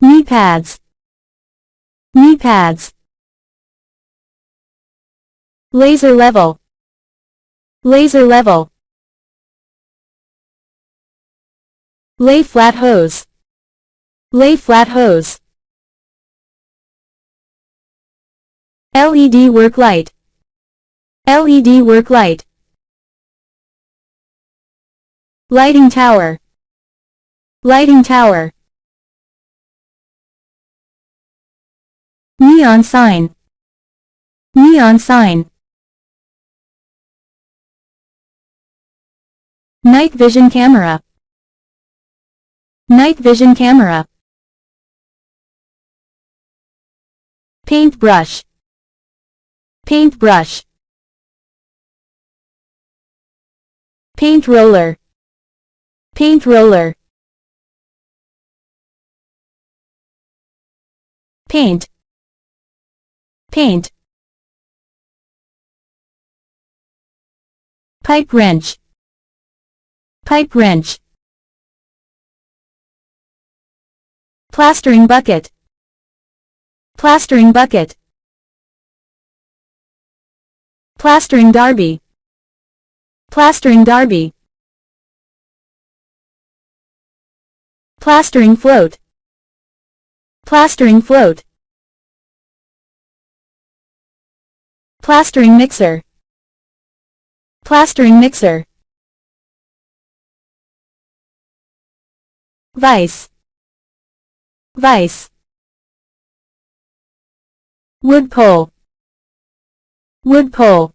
Knee pads. Knee pads. Laser level. Laser level. Lay flat hose. Lay flat hose. LED work light. LED work light. Lighting tower. Lighting tower. Neon sign. Neon sign. Night vision camera. Night vision camera. Paintbrush. Paintbrush. Paint roller. Paint roller. Paint. Paint. Pipe wrench. Pipe wrench. Plastering bucket. Plastering bucket. Plastering derby. Plastering derby. Plastering float. Plastering float. Plastering mixer. Plastering mixer. Vise. Vise. Wood pole. Wood pole.